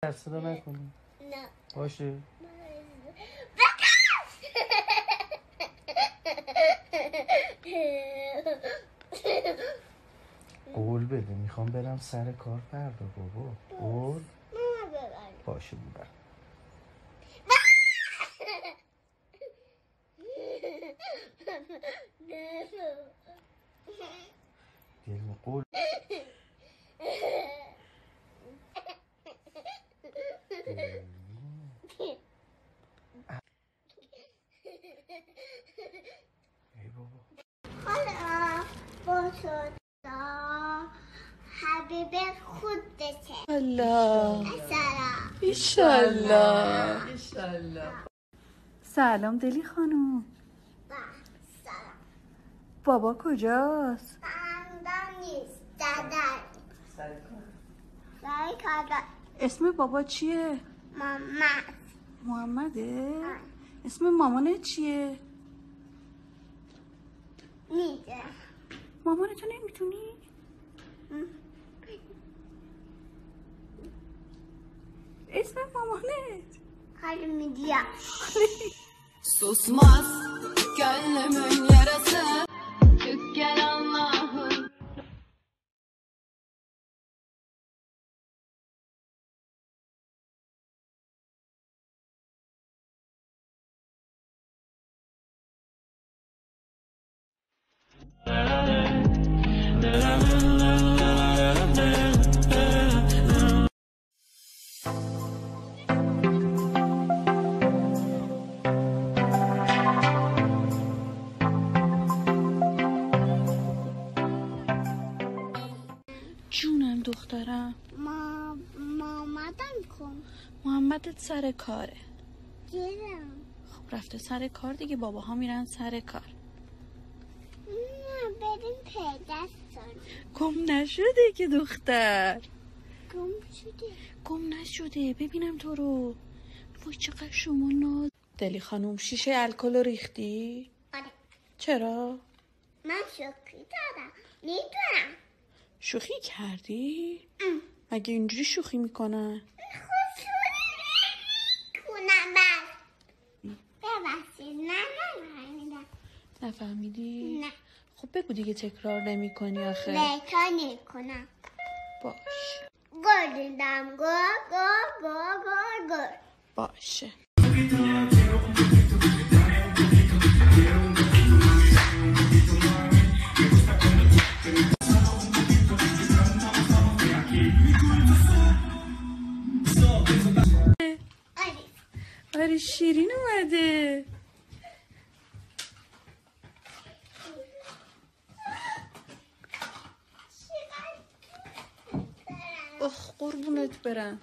صدا نکنی. نه باشه. قول بده میخوام برم سر کار فردا بابا. قول باشه میبرم. دل قول ای بابا. حالا با شما حبیب خود بشه. الله سلام. ایشالله. سلام دلی خانوم. سلام. بابا کجاست؟ خندم نیست. دادر سر کار. اسم بابا چیه؟ محمد. محمده؟ اسم مامانت چیه؟ میده. مامانتو نمیتونی؟ اسم mamanet. Kalemidia. Susmaz gönlümün yarası. Çık gel Allah'ım. جونم دخترم. محمدم کن. محمدت سر کاره. گیرم. خب رفته سر کار دیگه، باباها میرن سر کار. نه بریم پدرستان. گم نشده که دختر. گم شده. گم نشده. ببینم تو رو. وای چقدر شما ناز. دلی خانوم شیشه الکل رو ریختی؟ آره. چرا؟ من شوخی دارم. میدونم. شوخی کردی؟ مگه اینجوری شوخی میکنن؟ کنم ببخشید. نه نفهمیدی؟ نه. خب بگو دیگه تکرار نمی کنی آخه. لیکا نکنم. باش. گل دیدم. گل. باشه. آره شیرین اومده. اخ قربونت برم.